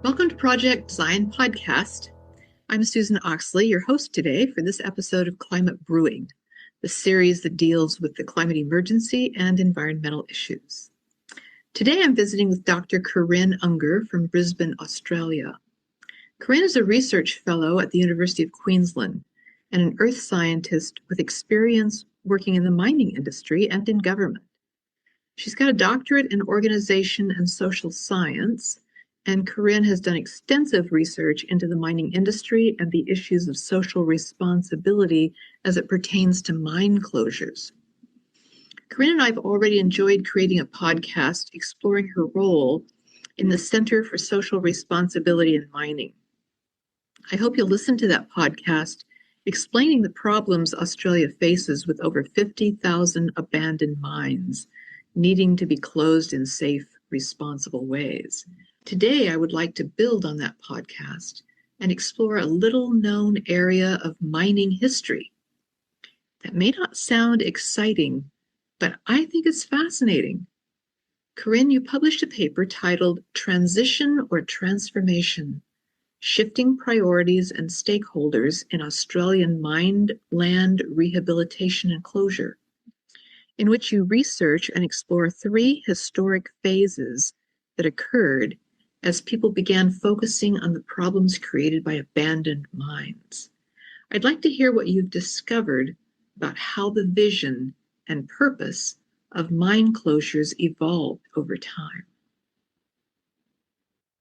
Welcome to Project Zion Podcast. I'm Susan Oxley, your host today for this episode of Climate Brewing, the series that deals with the climate emergency and environmental issues. Today I'm visiting with Dr. Corrine Unger from Brisbane, Australia. Corrine is a research fellow at the University of Queensland and an earth scientist with experience working in the mining industry and in government. She's got a doctorate in organization and social science, and Corrine has done extensive research into the mining industry and the issues of social responsibility as it pertains to mine closures. Corrine and I have already enjoyed creating a podcast exploring her role in the Center for Social Responsibility in Mining. I hope you'll listen to that podcast explaining the problems Australia faces with over 50,000 abandoned mines needing to be closed in safe, responsible ways. Today, I would like to build on that podcast and explore a little-known area of mining history that may not sound exciting, but I think it's fascinating. Corrine, you published a paper titled Transition or Transformation: Shifting Priorities and Stakeholders in Australian Mined Land Rehabilitation and Closure, in which you research and explore three historic phases that occurred as people began focusing on the problems created by abandoned mines. I'd like to hear what you've discovered about how the vision and purpose of mine closures evolved over time.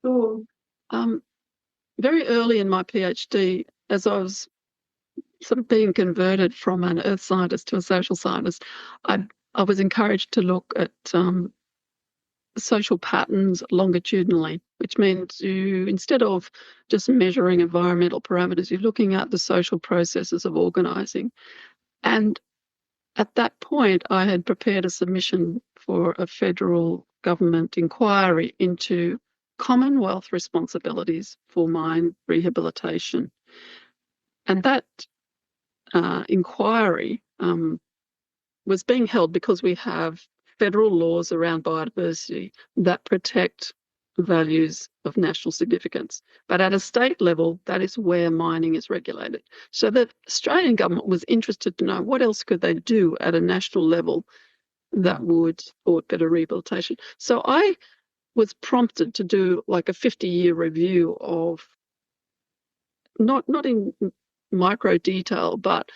Sure. Very early in my PhD, as I was sort of being converted from an earth scientist to a social scientist, I was encouraged to look at social patterns longitudinally, which means you, instead of just measuring environmental parameters, you're looking at the social processes of organising. And at that point, I had prepared a submission for a federal government inquiry into Commonwealth responsibilities for mine rehabilitation. And that inquiry was being held because we have federal laws around biodiversity that protect values of national significance. But at a state level, that is where mining is regulated. So the Australian government was interested to know what else could they do at a national level that would support better rehabilitation. So I was prompted to do like a 50-year review of, not in micro detail, but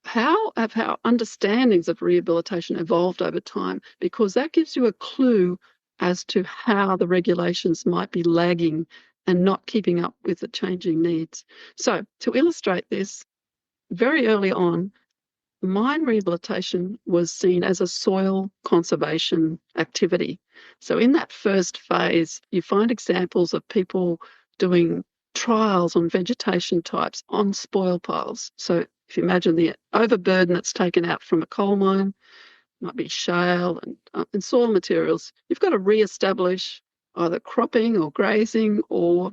how have our understandings of rehabilitation evolved over time, because that gives you a clue as to how the regulations might be lagging and not keeping up with the changing needs. So to illustrate this, very early on, mine rehabilitation was seen as a soil conservation activity. So in that first phase, you find examples of people doing trials on vegetation types on spoil piles. So if you imagine the overburden that's taken out from a coal mine, might be shale and soil materials, you've got to re-establish either cropping or grazing or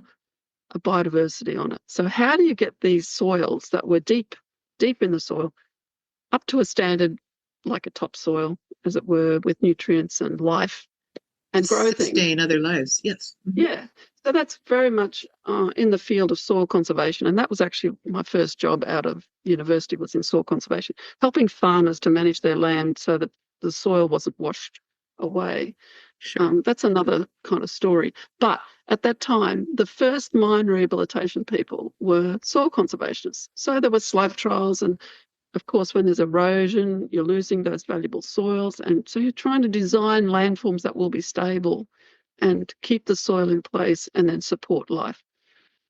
a biodiversity on it. So how do you get these soils that were deep in the soil up to a standard like a topsoil, as it were, with nutrients and life and grow things? Sustain other lives, yes. Mm-hmm. Yeah. So that's very much in the field of soil conservation. And that was actually my first job out of university, was in soil conservation, helping farmers to manage their land so that the soil wasn't washed away. Sure. That's another kind of story. But at that time, the first mine rehabilitation people were soil conservationists. So there were slope trials, and of course, when there's erosion, you're losing those valuable soils. And so you're trying to design landforms that will be stable and keep the soil in place and then support life.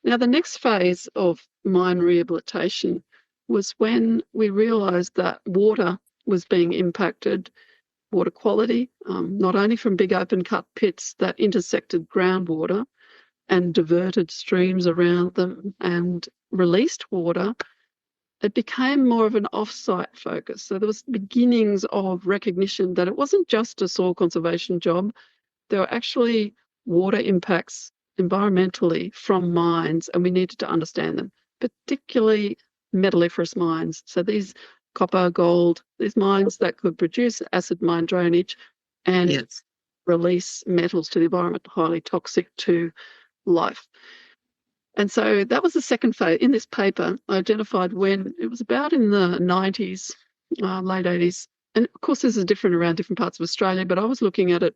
Now, the next phase of mine rehabilitation was when we realised that water was being impacted, water quality, not only from big open cut pits that intersected groundwater and diverted streams around them and released water. It became more of an off-site focus. So there was beginnings of recognition that it wasn't just a soil conservation job. There were actually water impacts environmentally from mines, and we needed to understand them, particularly metalliferous mines. So these copper, gold, these mines that could produce acid mine drainage and release metals to the environment, highly toxic to life. And so that was the second phase. In this paper, I identified when it was about in the 90s, late 80s. And of course, this is different around different parts of Australia, but I was looking at it,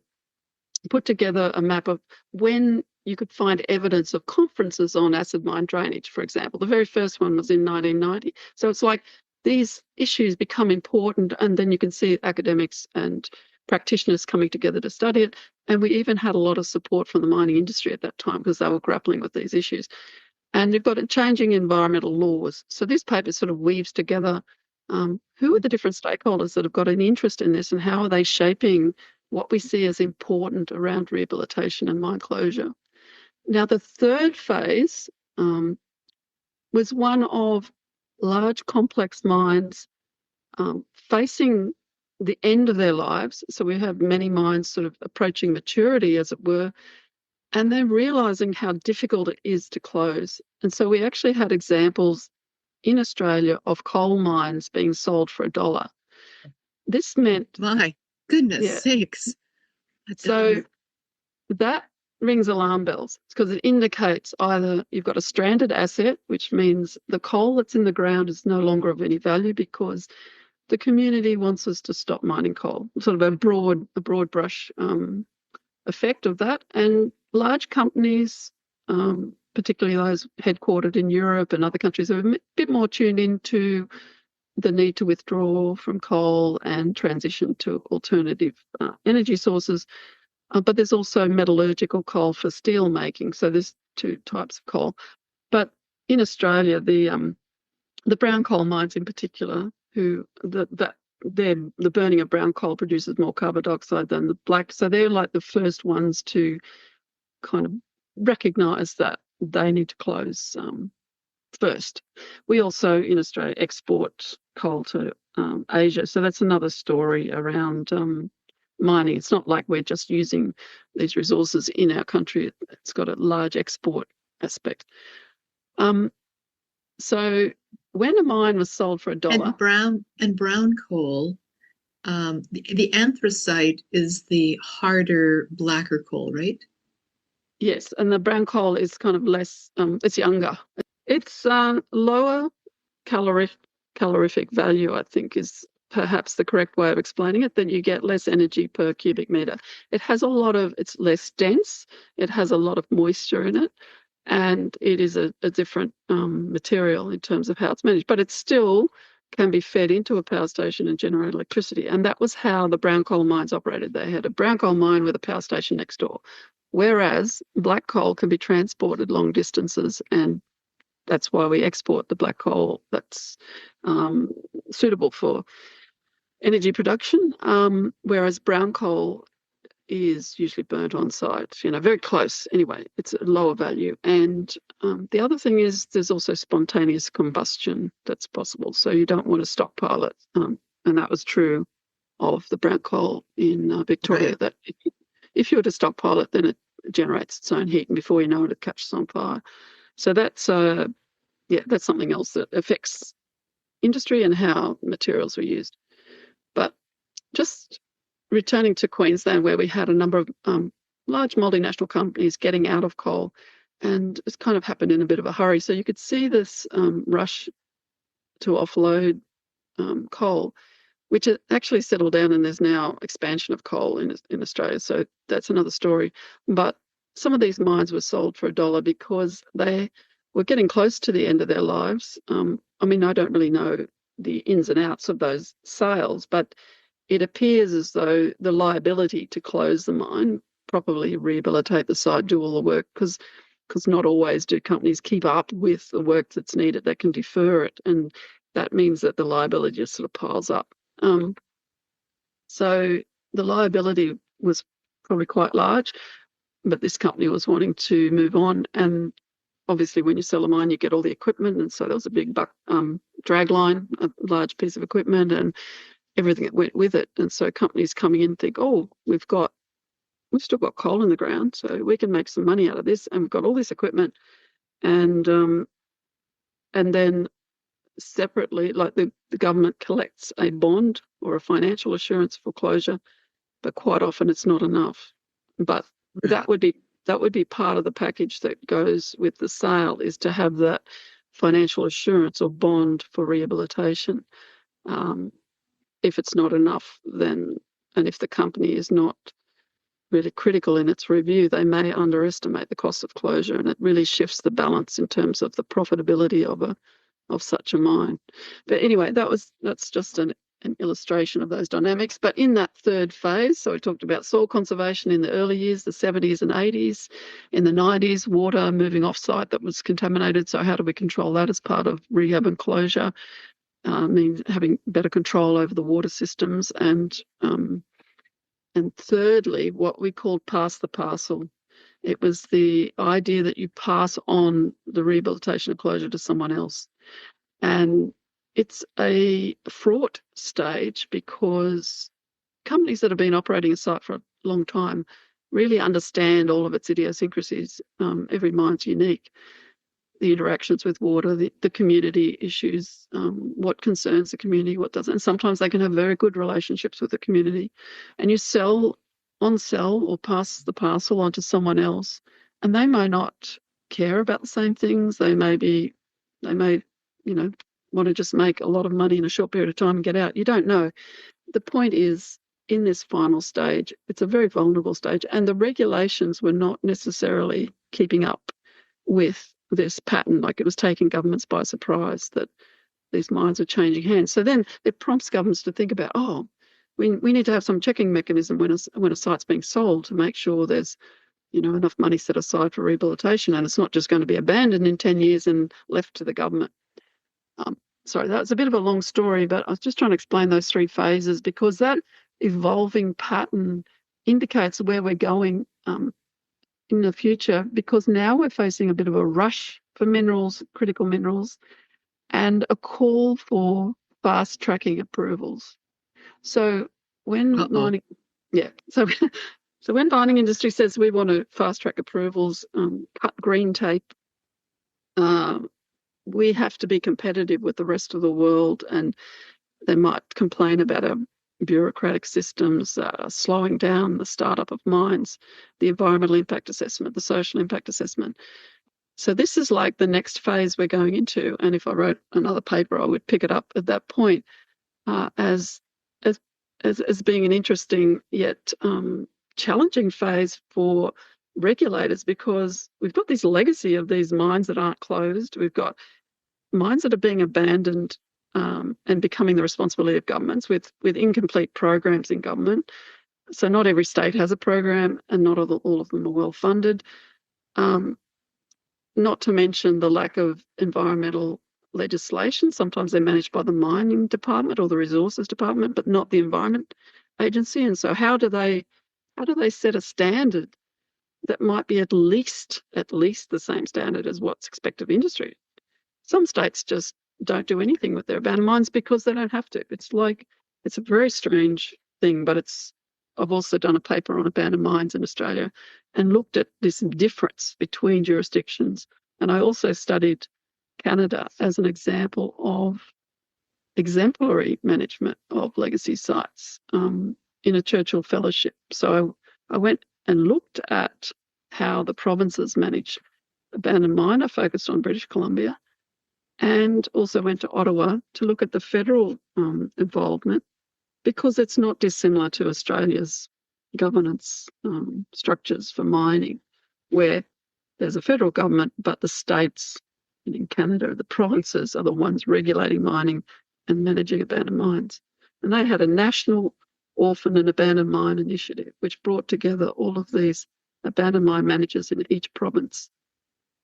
put together a map of when you could find evidence of conferences on acid mine drainage, for example. The very first one was in 1990. So it's like these issues become important, and then you can see academics and practitioners coming together to study it. And we even had a lot of support from the mining industry at that time because they were grappling with these issues. And you've got changing environmental laws. So this paper sort of weaves together who are the different stakeholders that have got an interest in this, and how are they shaping what we see as important around rehabilitation and mine closure. Now, the third phase was one of large complex mines facing the end of their lives. So we have many mines sort of approaching maturity, as it were, and they're realising how difficult it is to close. And so we actually had examples in Australia of coal mines being sold for $1. This meant... My goodness sakes. So that rings alarm bells because it indicates either you've got a stranded asset, which means the coal that's in the ground is no longer of any value because the community wants us to stop mining coal, sort of a broad brush effect of that. And large companies, particularly those headquartered in Europe and other countries, are a bit more tuned into the need to withdraw from coal and transition to alternative energy sources. But there's also metallurgical coal for steel making. So there's two types of coal. But in Australia, the brown coal mines in particular, the burning of brown coal produces more carbon dioxide than the black. So they're like the first ones to kind of recognise that they need to close first. We also in Australia export coal to Asia. So that's another story around mining. It's not like we're just using these resources in our country. It's got a large export aspect. So when a mine was sold for $1, and brown coal, the anthracite is the harder, blacker coal, right? Yes, and the brown coal is kind of less. It's younger. It's lower calorific value, I think, is perhaps the correct way of explaining it. That you get less energy per cubic meter. It has it's less dense. It has a lot of moisture in it. And it is a different material in terms of how it's managed, but it still can be fed into a power station and generate electricity. And that was how the brown coal mines operated. They had a brown coal mine with a power station next door, whereas black coal can be transported long distances, and that's why we export the black coal that's suitable for energy production, whereas brown coal is usually burnt on site, very close. Anyway, it's a lower value. And the other thing is there's also spontaneous combustion that's possible. So you don't want to stockpile it. And that was true of the brown coal in Victoria, right. That if you were to stockpile it, then it generates its own heat, and before you know it, it catches on fire. So that's something else that affects industry and how materials are used. But just returning to Queensland, where we had a number of large multinational companies getting out of coal, and it's kind of happened in a bit of a hurry. So you could see this rush to offload coal, which actually settled down, and there's now expansion of coal in Australia. So that's another story. But some of these mines were sold for $1 because they were getting close to the end of their lives. I mean, I don't really know the ins and outs of those sales, but it appears as though the liability to close the mine, properly rehabilitate the site, do all the work, because not always do companies keep up with the work that's needed. They can defer it, and that means that the liability just sort of piles up. So the liability was probably quite large, but this company was wanting to move on. And obviously when you sell a mine, you get all the equipment. And so there was a big drag line, a large piece of equipment, and everything that went with it. And so companies coming in think, oh, we've still got coal in the ground, so we can make some money out of this, and we've got all this equipment. And then separately, like the government collects a bond or a financial assurance for closure, but quite often it's not enough. But that would be that would be part of the package that goes with the sale, is to have that financial assurance or bond for rehabilitation. If it's not enough, then, and if the company is not really critical in its review, they may underestimate the cost of closure, and it really shifts the balance in terms of the profitability of such a mine. But anyway, that's just an illustration of those dynamics. But in that third phase, so we talked about soil conservation in the early years, the 70s and 80s. In the 90s, water moving off-site that was contaminated. So how do we control that as part of rehab and closure? Means having better control over the water systems. And thirdly, what we called pass the parcel. It was the idea that you pass on the rehabilitation and closure to someone else. And it's a fraught stage because companies that have been operating a site for a long time really understand all of its idiosyncrasies. Every mine's unique. The interactions with water, the community issues, what concerns the community, what doesn't. And sometimes they can have very good relationships with the community. And you sell or pass the parcel on to someone else, and they may not care about the same things. They may, want to just make a lot of money in a short period of time and get out. You don't know. The point is, in this final stage, it's a very vulnerable stage, and the regulations were not necessarily keeping up with this pattern. Like, it was taking governments by surprise that these mines are changing hands. So then it prompts governments to think about, we need to have some checking mechanism when a site's being sold to make sure there's enough money set aside for rehabilitation, and it's not just going to be abandoned in 10 years and left to the government. Sorry, that's a bit of a long story, but I was just trying to explain those three phases because that evolving pattern indicates where we're going in the future, because now we're facing a bit of a rush for minerals, critical minerals, and a call for fast tracking approvals. So when mining, so when mining industry says we want to fast track approvals, cut green tape, we have to be competitive with the rest of the world, and they might complain about our bureaucratic systems slowing down the startup of mines, the environmental impact assessment, the social impact assessment. So this is like the next phase we're going into. And if I wrote another paper, I would pick it up at that point as being an interesting yet challenging phase for regulators, because we've got this legacy of these mines that aren't closed. We've got mines that are being abandoned and becoming the responsibility of governments with incomplete programs in government. So not every state has a program, and not all of them are well funded. Not to mention the lack of environmental legislation. Sometimes they're managed by the mining department or the resources department, but not the environment agency. And so how do they set a standard that might be at least the same standard as what's expected of industry? Some states just don't do anything with their abandoned mines because they don't have to. It's a very strange thing, but I've also done a paper on abandoned mines in Australia and looked at this difference between jurisdictions. And I also studied Canada as an example of exemplary management of legacy sites in a Churchill Fellowship. So I went and looked at how the provinces manage abandoned mine. I focused on British Columbia, and also went to Ottawa to look at the federal involvement, because it's not dissimilar to Australia's governance structures for mining, where there's a federal government, but the states, and in Canada, the provinces are the ones regulating mining and managing abandoned mines. And they had a national orphan and abandoned mine initiative, which brought together all of these abandoned mine managers in each province,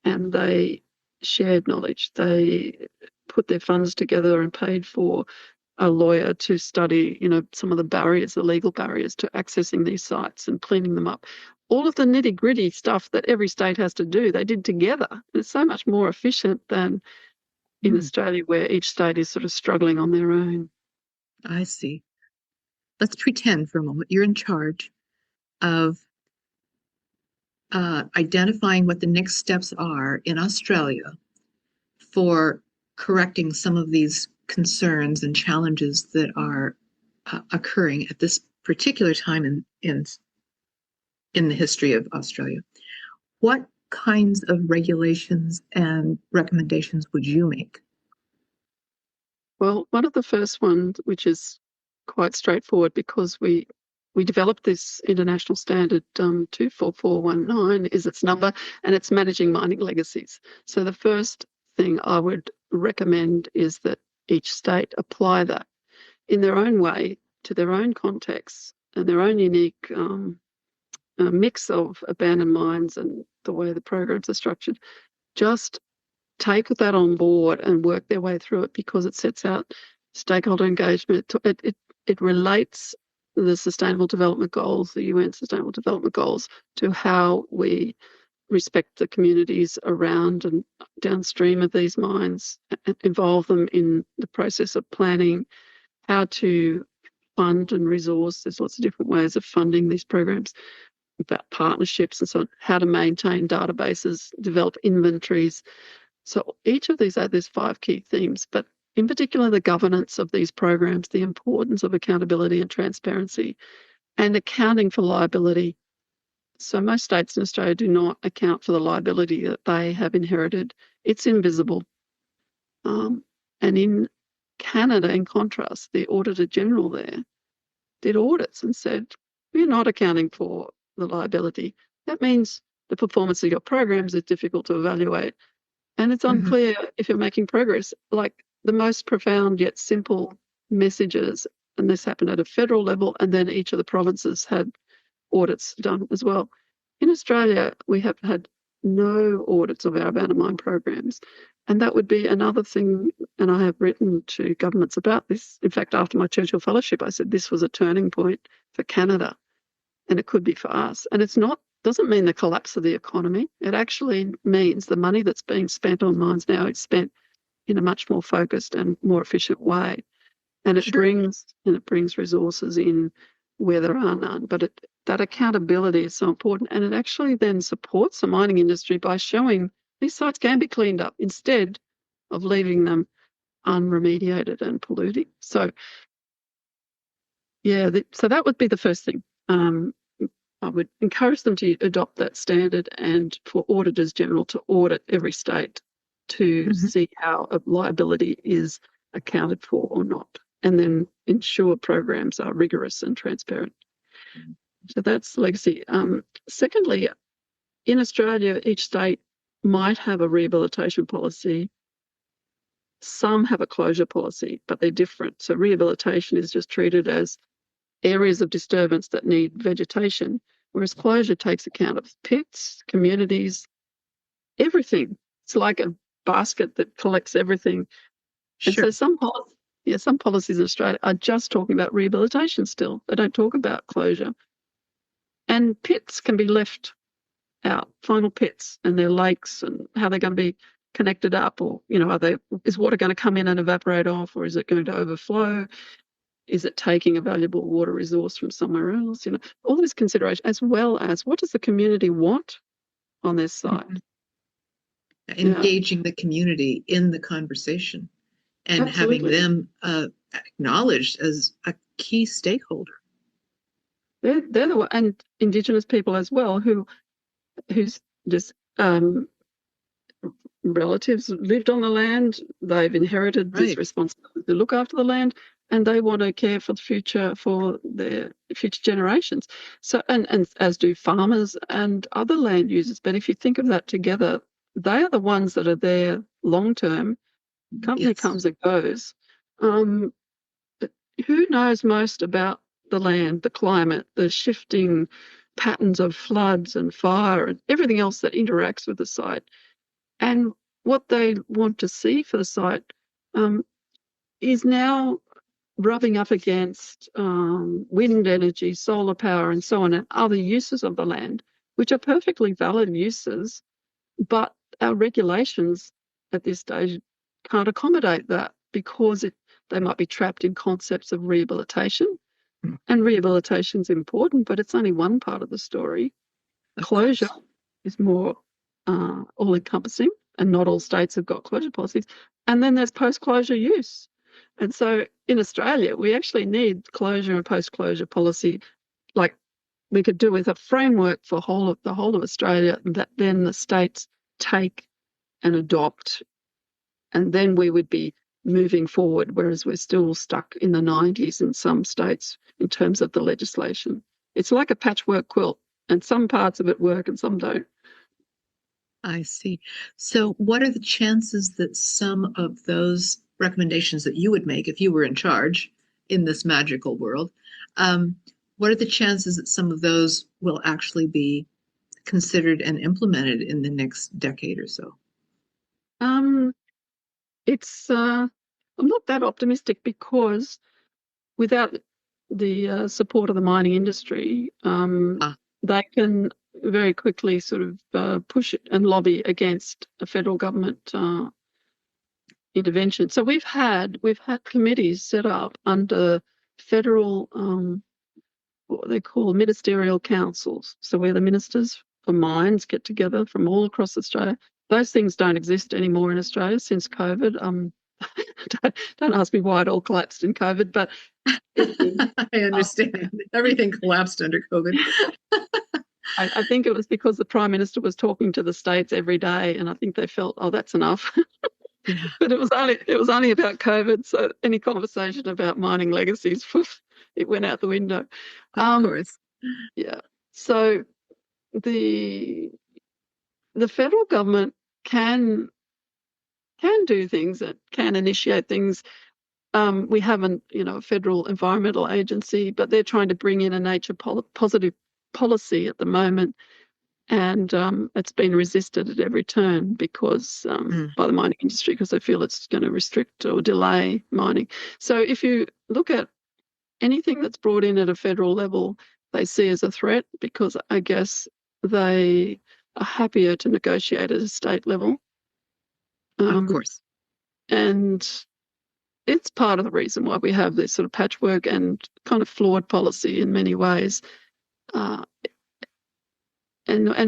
and they shared knowledge. They put their funds together and paid for a lawyer to study, some of the barriers, the legal barriers to accessing these sites and cleaning them up. All of the nitty-gritty stuff that every state has to do, they did together. It's so much more efficient than in Australia, where each state is sort of struggling on their own. I see. Let's pretend for a moment you're in charge of identifying what the next steps are in Australia for correcting some of these concerns and challenges that are occurring at this particular time in the history of Australia. What kinds of regulations and recommendations would you make? Well, one of the first ones, which is quite straightforward because we developed this international standard 24419 is its number, and it's managing mining legacies. So the first thing I would recommend is that each state apply that in their own way to their own context and their own unique mix of abandoned mines and the way the programs are structured. Just take that on board and work their way through it, because it sets out stakeholder engagement. It relates the Sustainable Development Goals, the UN Sustainable Development Goals, to how we respect the communities around and downstream of these mines, involve them in the process of planning, how to fund and resource. There's lots of different ways of funding these programs, about partnerships and so on, how to maintain databases, develop inventories. So each of these, there's 5 key themes, but in particular, the governance of these programs, the importance of accountability and transparency, and accounting for liability. So most states in Australia do not account for the liability that they have inherited. It's invisible. And in Canada, in contrast, the Auditor General there did audits and said, we're not accounting for the liability. That means the performance of your programs is difficult to evaluate. And it's unclear if you're making progress. Like the most profound yet simple messages, and this happened at a federal level, and then each of the provinces had audits done as well. In Australia, we have had no audits of our abandoned mine programs. And that would be another thing, and I have written to governments about this. In fact, after my Churchill Fellowship, I said this was a turning point for Canada, and it could be for us. And it's not, doesn't mean the collapse of the economy. It actually means the money that's being spent on mines now is spent in a much more focused and more efficient way. And it brings resources in where there are none. But that accountability is so important, and it actually then supports the mining industry by showing these sites can be cleaned up instead of leaving them unremediated and polluting. So, yeah, so that would be the first thing. I would encourage them to adopt that standard, and for auditors general to audit every state to see how a liability is accounted for or not, and then ensure programs are rigorous and transparent. So that's legacy. Secondly, in Australia, each state might have a rehabilitation policy. Some have a closure policy, but they're different. So rehabilitation is just treated as areas of disturbance that need vegetation, whereas closure takes account of pits, communities, everything. It's like a basket that collects everything. And so some policies in Australia are just talking about rehabilitation still. They don't talk about closure. And pits can be left out, final pits, and their lakes and how they're going to be connected up, or, is water going to come in and evaporate off, or is it going to overflow? Is it taking a valuable water resource from somewhere else? All this consideration, as well as what does the community want on their site? Engaging the community in the conversation and Absolutely. having them acknowledged as a key stakeholder. They're the one, and Indigenous people as well, whose just relatives lived on the land. They've inherited this responsibility to look after the land, and they want to care for the future, for their future generations. So, and as do farmers and other land users. But if you think of that together, they are the ones that are there long term. Company comes and goes. But who knows most about the land, the climate, the shifting patterns of floods and fire and everything else that interacts with the site? And what they want to see for the site is now rubbing up against wind energy, solar power, and so on, and other uses of the land, which are perfectly valid uses, but our regulations at this stage can't accommodate that, because they might be trapped in concepts of rehabilitation. And rehabilitation is important, but it's only one part of the story. Closure is more all-encompassing, and not all states have got closure policies. And then there's post-closure use. And so in Australia, we actually need closure and post-closure policy, like we could do with a framework for the whole of Australia that then the states take and adopt, and then we would be moving forward, whereas we're still stuck in the 90s in some states in terms of the legislation. It's like a patchwork quilt, and some parts of it work and some don't. I see. So what are the chances that some of those recommendations that you would make if you were in charge in this magical world, what are the chances that some of those will actually be considered and implemented in the next decade or so? It's I'm not that optimistic, because without the support of the mining industry, they can very quickly sort of push it and lobby against a federal government intervention. So we've had committees set up under federal what they call ministerial councils. So where the ministers for mines get together from all across Australia. Those things don't exist anymore in Australia since COVID. Don't ask me why it all collapsed in COVID, but I understand. Everything collapsed under COVID. I think it was because the Prime Minister was talking to the states every day, and I think they felt, oh, that's enough. Yeah. But it was only about COVID, so any conversation about mining legacies, it went out the window. Of course. Yeah. So the federal government can do things, that can initiate things. We haven't, a federal environmental agency, but they're trying to bring in a nature positive policy at the moment, and it's been resisted at every turn because by the mining industry, because they feel it's going to restrict or delay mining. So if you look at anything that's brought in at a federal level, they see as a threat, because I guess they are happier to negotiate at a state level. Of course. And it's part of the reason why we have this sort of patchwork and kind of flawed policy in many ways. And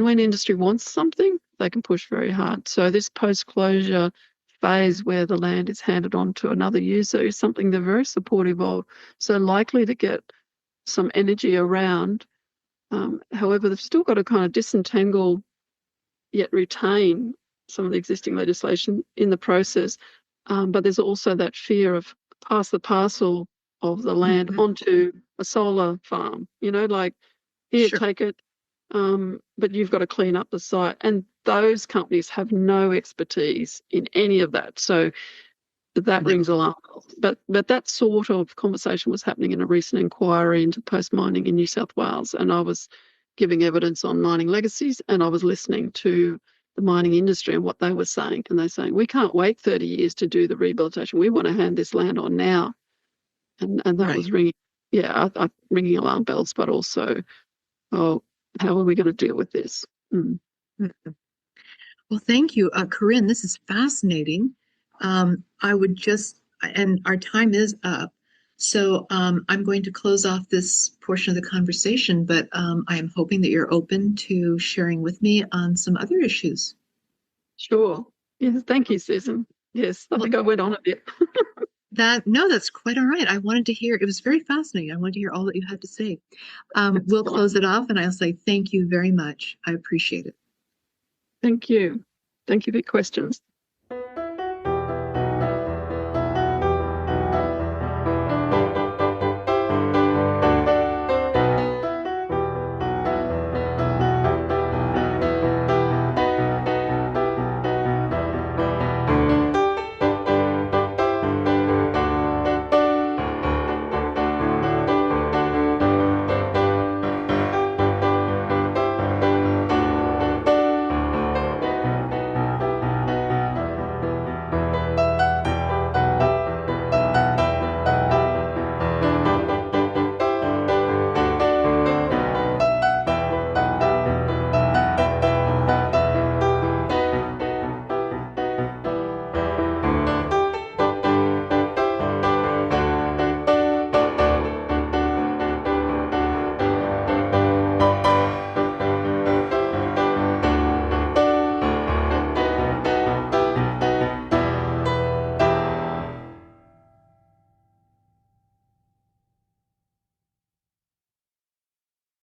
when industry wants something, they can push very hard. So this post-closure phase where the land is handed on to another user is something they're very supportive of, so likely to get some energy around. However, they've still got to kind of disentangle yet retain some of the existing legislation in the process. But there's also that fear of pass the parcel of the land onto a solar farm, like, here, take it, but you've got to clean up the site. And those companies have no expertise in any of that. So that rings alarm bells. But that sort of conversation was happening in a recent inquiry into post-mining in New South Wales, and I was giving evidence on mining legacies, and I was listening to the mining industry and what they were saying. And they're saying, we can't wait 30 years to do the rehabilitation. We want to hand this land on now. And that was ringing alarm bells, but also, how are we going to deal with this? Well, thank you, Corrine. This is fascinating. I would and our time is up. So I'm going to close off this portion of the conversation, but I am hoping that you're open to sharing with me on some other issues. Sure. Yes, thank you, Susan. Yes, I think I went on a bit. That's quite all right. I wanted to hear, it was very fascinating. I wanted to hear all that you had to say. We'll close it off, and I'll say thank you very much. I appreciate it. Thank you. Thank you for your questions.